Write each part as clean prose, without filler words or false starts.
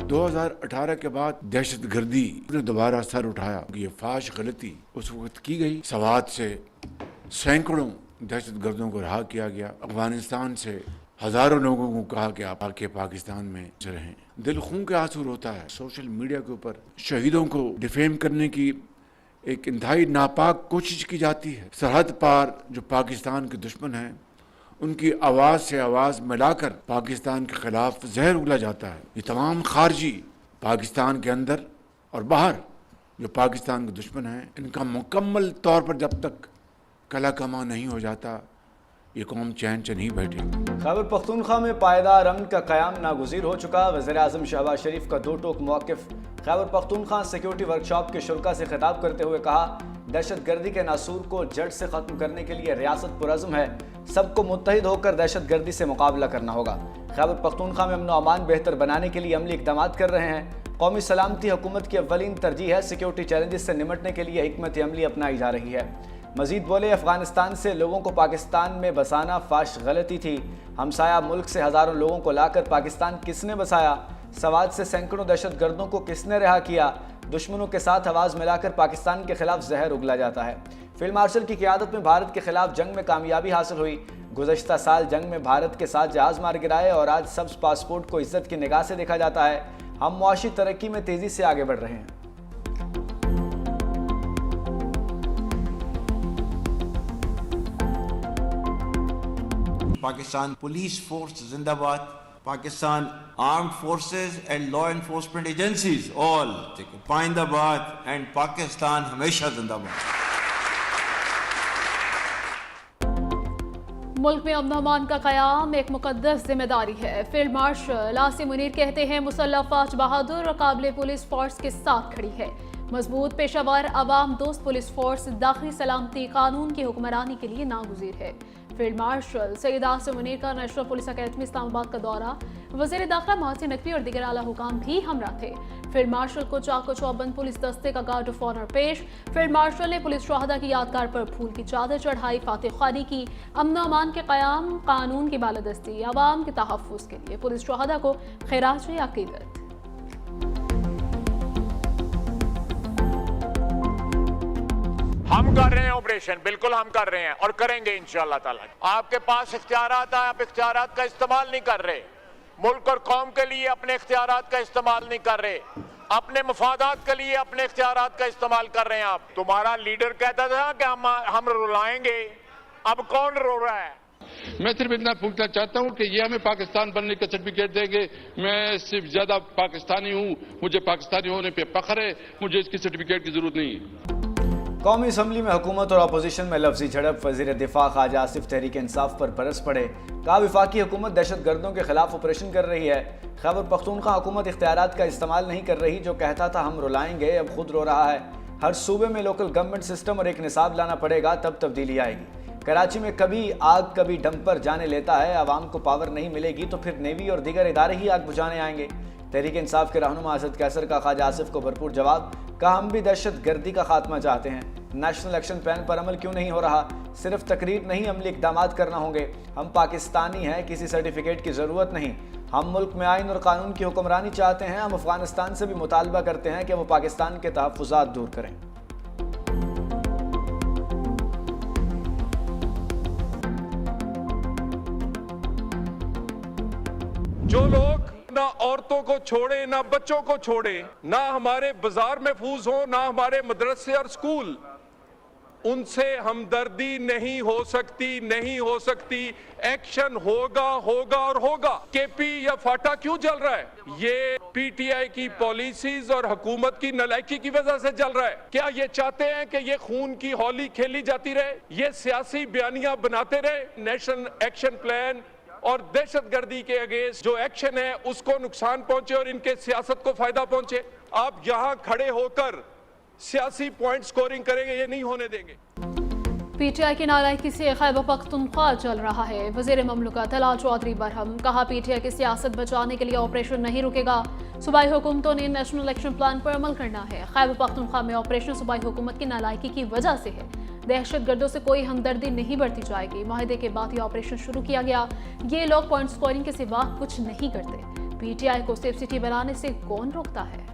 2018 के बाद दहशतगर्दी ने दोबारा सर उठाया। ये फाश गलती उस वक्त की गई। सवात से सैकड़ों दहशतगर्दों को रहा किया गया। अफगानिस्तान से हजारों लोगों को कहा कि आप आके पाकिस्तान में रहें। दिल खून के आंसू रोता है। सोशल मीडिया के ऊपर शहीदों को डिफेम करने की एक इंतहाई नापाक कोशिश की जाती है। सरहद पार जो पाकिस्तान के दुश्मन हैं उनकी आवाज़ से आवाज़ मिलाकर पाकिस्तान के खिलाफ जहर उगला जाता है। ये तमाम खारजी पाकिस्तान के अंदर और बाहर जो पाकिस्तान के दुश्मन हैं, इनका मुकम्मल तौर पर जब तक कला कमा नहीं हो जाता, ये कौम चैन से नहीं बैठेगी। खैबर पख्तूनख्वा में पायदार अमन का क़याम नागुज़ीर हो चुका। वज़ीर-ए-आज़म शहबाज शरीफ का दो टोक मौक़िफ़। खैबर पख्तूनख्वा सिक्योरिटी वर्कशॉप के शुरका से खिताब करते हुए कहा, दहशत गर्दी के नासूर को जड़ से ख़त्म करने के लिए रियासत पुरज़्म है। सबको मुत्तहिद होकर दहशत गर्दी से मुकाबला करना होगा। खैबर पख्तूनख्वा में अमन व अमान बेहतर बनाने के लिए अमली इक़दामात कर रहे हैं। कौमी सलामती हुकूमत की अव्वलीन तरजीह है। सिक्योरिटी चैलेंजेस से निमटने के लिए हिकमत अमली अपनाई जा रही है। मजीद बोले, अफगानिस्तान से लोगों को पाकिस्तान में बसाना फाश गलती थी। हमसाया मुल्क से हज़ारों लोगों को लाकर पाकिस्तान किसने बसाया? सवात से सैकड़ों दहशत गर्दों को किसने रिहा किया? दुश्मनों के साथ आवाज़ मिलाकर पाकिस्तान के खिलाफ जहर उगला जाता है। फील्ड मार्शल की क़यादत में भारत के खिलाफ जंग में कामयाबी हासिल हुई। गुज़श्ता साल जंग में भारत के साथ जहाज़ मार गिराए और आज सब्ज़ पासपोर्ट को इज्जत की निगाह से देखा जाता है। हम मुआशी तरक्की में तेज़ी से आगे बढ़ रहे हैं। पाकिस्तान पुलिस फोर्स जिंदाबाद, Pakistan armed forces and law enforcement agencies all पाइंदाबाद एंड पाकिस्तान हमेशा जिंदाबाद। मुल्क में अमन अमान का क़याम एक मुक़द्दस जिम्मेदारी है। फील्ड मार्शल आसिम मुनीर कहते हैं, मुसल्लह फौज बहादुर और काबिल पुलिस फोर्स के साथ खड़ी है। मजबूत पेशावर अवाम दोस्त पुलिस फोर्स दाखिली सलामती कानून की हुक्मरानी के लिए नागुज़ीर है। फील्ड मार्शल सैयद आसिम मुनीर का नेशनल पुलिस अकेडमी इस्लामाबाद का दौरा, वज़ीर दाखिला मोहसिन नकवी और दीगर आला हुकाम भी हमरा थे। फील्ड मार्शल को चाको चौबंद पुलिस दस्ते का गार्ड ऑफ ऑनर पेश। फील्ड मार्शल ने पुलिस शहादा की यादगार पर फूल की चादर चढ़ाई। फातिह ख़ानी की अमन अमान के क़याम, कानून की बालादस्ती, अवाम के तहफ़्फ़ुज़ के लिए पुलिस शहादा को खिराज अक़ीदत। हम कर रहे हैं ऑपरेशन, बिल्कुल हम कर रहे हैं और करेंगे इंशाअल्लाह ताला। आपके पास इख्तियारात हैं, आप इख्तियारात का इस्तेमाल नहीं कर रहे। मुल्क और कौम के लिए अपने इख्तियारात का इस्तेमाल नहीं कर रहे। अपने मफादात के लिए अपने इख्तियारात का इस्तेमाल कर रहे हैं आप। तुम्हारा लीडर कहता था कि हम रुलाएंगे, अब कौन रो रहा है? मैं सिर्फ इतना पूछना चाहता हूं कि ये हमें पाकिस्तान बनने का सर्टिफिकेट देंगे। मैं सिर्फ ज्यादा पाकिस्तानी हूं, मुझे पाकिस्तानी होने पे फख्र है, मुझे इसकी सर्टिफिकेट की जरूरत नहीं है। कौमी असम्बली में हुकूमत और अपोजिशन में लफ्जी झड़प। वज़ीर दिफा ख्वाजा आसिफ तहरीक इंसाफ पर बरस पड़े। कहा, वफाकी हुकूमत दहशत गर्दों के खिलाफ ऑपरेशन कर रही है। खैबर पख्तूनख्वा हुकूमत इख्तियारात का इस्तेमाल नहीं कर रही। जो कहता था हम रुलाएंगे, अब खुद रो रहा है। हर सूबे में लोकल गवर्नमेंट सिस्टम और एक निसाब लाना पड़ेगा, तब तब्दीली आएगी। कराची में कभी आग कभी डंपर जाने लेता है। आवाम को पावर नहीं मिलेगी तो फिर नेवी और दीगर इदारे ही आग बुझाने आएंगे। तहरीक इंसाफ के रहनुमा असद कैसर का ख्वाजा आसिफ को भरपूर जवाब। कहा, हम भी दहशत गर्दी का खात्मा चाहते हैं। नेशनल एक्शन प्लान पर अमल क्यों नहीं हो रहा? सिर्फ तकरीर नहीं, अमली इक़दामात करना होंगे। हम पाकिस्तानी हैं, किसी सर्टिफिकेट की ज़रूरत नहीं। हम मुल्क में आइन और कानून की हुक्मरानी चाहते हैं। हम अफगानिस्तान से भी मुतालबा करते हैं कि वो पाकिस्तान के तहफ़्फ़ुज़ात दूर करें। जो लोग ना औरतों को छोड़े, ना बच्चों को छोड़े, ना हमारे बाजार महफूज हो, ना हमारे मदरसे और स्कूल, उनसे हमदर्दी नहीं हो सकती, नहीं हो सकती। एक्शन होगा, होगा और होगा। केपी या फाटा क्यों चल रहा है? ये पीटीआई की पॉलिसीज और हुकूमत की नालायकी की वजह से चल रहा है। क्या ये चाहते हैं कि ये खून की होली खेली जाती रहे, ये सियासी बयानियां बनाते रहे? नेशनल एक्शन प्लान और दहशतगर्दी के अगेंस्ट जो एक्शन है उसको नुकसान पहुंचे और इनके सियासत को फायदा पहुंचे। आप यहां खड़े होकर सियासी पॉइंट स्कोरिंग करेंगे, ये नहीं होने देंगे। पीटीआई की नालायकी से खैबर पख्तूनख्वा चल रहा है। वज़ीर ममलकत हलाल चौधरी बरहम। कहा, पीटीआई की सियासत बचाने के लिए ऑपरेशन नहीं रुकेगा। सूबाई हुकूमतों ने नेशनल एक्शन प्लान पर अमल करना है। खैबर पख्तूनख्वा में ऑपरेशन सूबाई हुकूमत की नालायकी की वजह से है। दहशत गर्दों से कोई हमदर्दी नहीं बरती जाएगी। माहिदे के बाद ये ऑपरेशन शुरू किया गया। ये लोग पॉइंट स्कोरिंग के सिवा कुछ नहीं करते। PTI को सेफ सिटी बनाने से कौन रोकता है?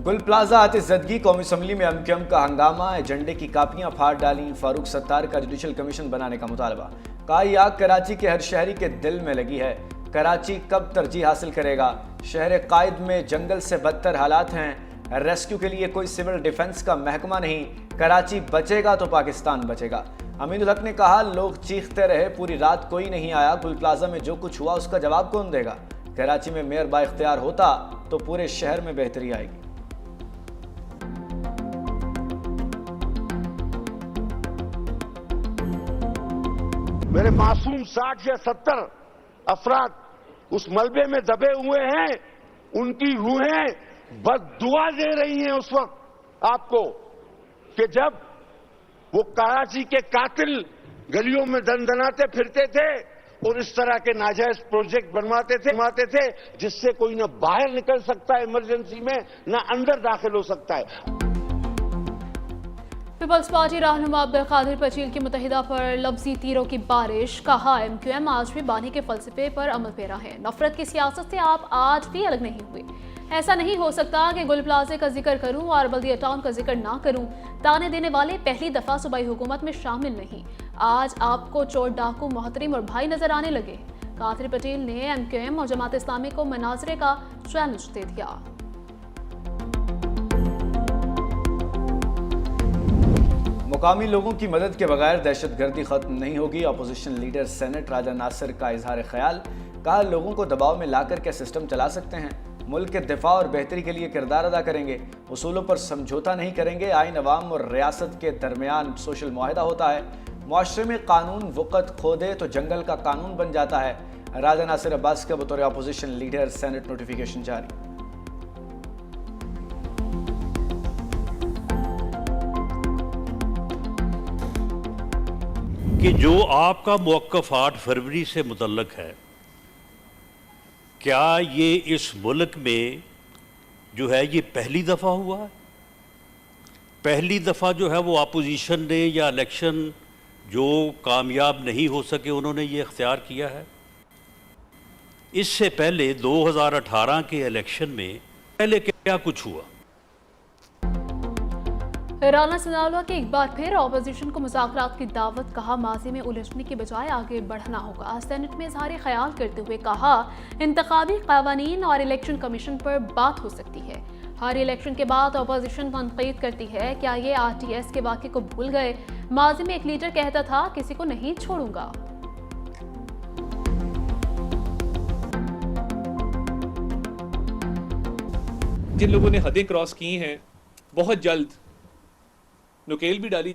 गुल प्लाजा आतिशज़दगी, कौमी असम्बली में MQM का हंगामा, एजेंडे की कापियां फाड़ डाली, फारूक सत्तार का जुडिशल कमीशन बनाने का मुतालबा। कहा यह आग कराची के हर शहरी के दिल में लगी है। कराची कब तरजीह हासिल करेगा? शहर कायद में जंगल से बदतर हालात हैं। रेस्क्यू के लिए कोई सिविल डिफेंस का महकमा नहीं। कराची बचेगा तो पाकिस्तान बचेगा। अमीनुल हक ने कहा लोग चीखते रहे, पूरी रात कोई नहीं आया। गुल प्लाजा में जो कुछ हुआ उसका जवाब कौन देगा? कराची में मेयर बाइख्तियार होता तो पूरे शहर में बेहतरी आएगी। मेरे मासूम 60 या 70 अफराद उस मलबे में दबे हुए हैं, उनकी रूहें बद्दुआ दे रही हैं उस वक्त आपको कि जब वो कराची के कातिल गलियों में दंदनाते फिरते थे और इस तरह के नाजायज प्रोजेक्ट बनवाते थे जिससे कोई न बाहर निकल सकता है इमरजेंसी में, न अंदर दाखिल हो सकता है। पीपल्स पार्टी रहनुमा अब्दुल कादिर पचील की मुतहिदा पर लफ्जी तीरों की बारिश। कहा MQM आज भी बानी के फलसफे पर अमल पेरा है। नफरत की सियासत से आप आज भी अलग नहीं हुए। ऐसा नहीं हो सकता कि गुल प्लाजे का जिक्र करूं और बल्दिया टाउन का जिक्र ना करूं। ताने देने वाले पहली दफा सूबाई हुकूमत में शामिल नहीं। आज आपको चोर डाकू मोहतरम और भाई नजर आने लगे। कादिर पटेल ने MQM और जमात इस्लामी को मनाजरे का चैलेंज दे दिया। मुकामी लोगों की मदद के बगैर दहशतगर्दी खत्म नहीं होगी। अपोजिशन लीडर सेनेट राजा नासिर का इजहार ख्याल। कहा लोगों को दबाव में लाकर क्या सिस्टम चला सकते हैं। मुल्क के दिफा और बेहतरी के लिए किरदार अदा करेंगे। उसूलों पर समझौता नहीं करेंगे। आइन अवाम और रियासत के दरमियान सोशल मुआहदा होता है। मुआशरे में कानून वक़्त खो दे तो जंगल का कानून बन जाता है। राजा नासिर अब्बास का बतौर अपोजिशन लीडर सेनेट नोटिफिकेशन जारी। कि जो आपका मौक़िफ़ 8 फरवरी से मुतल्लक है, क्या ये इस मुल्क में जो है ये पहली दफ़ा हुआ है? पहली दफ़ा जो है वो अपोजिशन ने या इलेक्शन जो कामयाब नहीं हो सके उन्होंने ये इख्तियार किया है। इससे पहले 2018 के इलेक्शन में पहले क्या कुछ हुआ? राना सनाउल्लाह के एक बार फिर अपोजिशन को मुज़ाकरात की दावत। कहा माजी में उलझने की बजाय आगे बढ़ना होगा। सेनेट में इज़हार ख्याल करते हुए कहा इंतखाबी क़वानीन और इलेक्शन कमीशन पर बात हो सकती है। हर इलेक्शन के बाद अपोजिशन तनक़ीद करती है, क्या ये RTS के वाक़े को भूल गए? माजी में एक लीडर कहता था किसी को नहीं छोड़ूंगा। जिन लोगों ने हदें क्रॉस की हैं बहुत जल्द नुकेल भी डाली,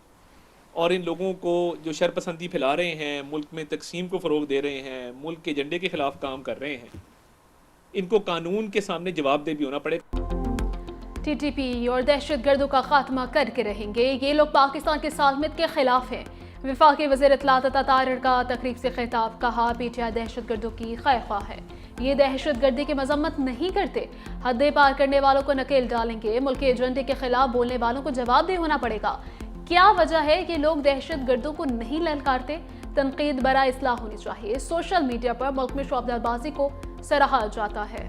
और इन लोगों को जो शरपसंदी फैला रहे हैं, मुल्क में तकसीम को फ़रोग दे रहे हैं, मुल्क के एजेंडे के खिलाफ काम कर रहे हैं, इनको कानून के सामने जवाबदेह भी होना पड़ेगा। TTP और दहशतगर्दों का खात्मा करके रहेंगे। ये लोग पाकिस्तान के सालमियत के खिलाफ हैं। वफाकी वज़ीर इत्तलात तारिर का तकरीब से खिताब। कहा PTI दहशतगर्दों की खैरख्वाह है। ये दहशतगर्दी की मजम्मत नहीं करते। हदें पार करने वालों को नकेल डालेंगे। मुल्क के एजेंडे के खिलाफ बोलने वालों को जवाबदेह होना पड़ेगा। क्या वजह है कि लोग दहशतगर्दों को नहीं ललकारते? तनकीद बराए इस्लाह होनी चाहिए। सोशल मीडिया पर मुल्क में शौबदारबाजी को सराहा जाता है।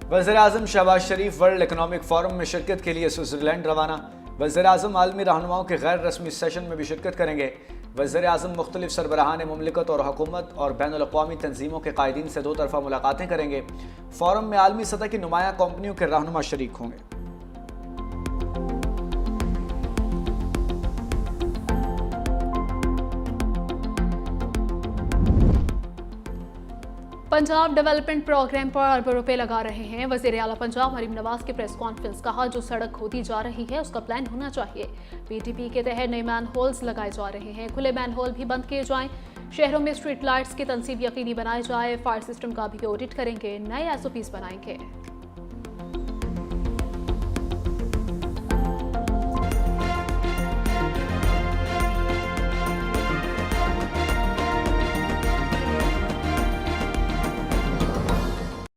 वज़ीर-ए-आज़म शहबाज शरीफ वर्ल्ड इकनॉमिक फोरम में शिरकत के लिए स्विट्ज़रलैंड रवाना। वज़ीर-ए-आज़म आलमी रहनुमाओं के गैर रस्मी सेशन में भी शिरकत करेंगे। वज़ीर-ए-आज़म मुख्तलिफ सरबराहान मुमलिकत और हुकूमत और बैनुल-अक़वामी तंजीमों के कायदीन से 2 तरफ़ा मुलाकातें करेंगे। फोरम में आलमी सतह की नुमायाँ कंपनियों के रहनुमा शरीक होंगे। पंजाब डेवलपमेंट प्रोग्राम पर अरबों रुपए लगा रहे हैं वज़ीर आला पंजाब मरीम नवाज की प्रेस कॉन्फ्रेंस। कहा जो सड़क खोदी जा रही है उसका प्लान होना चाहिए। PTP के तहत नए मैन होल्स लगाए जा रहे हैं। खुले मैन होल भी बंद किए जाएं। शहरों में स्ट्रीट लाइट्स की तनसीब यकीनी बनाई जाए। फायर सिस्टम का भी ऑडिट करेंगे। नए SOPs बनाएंगे।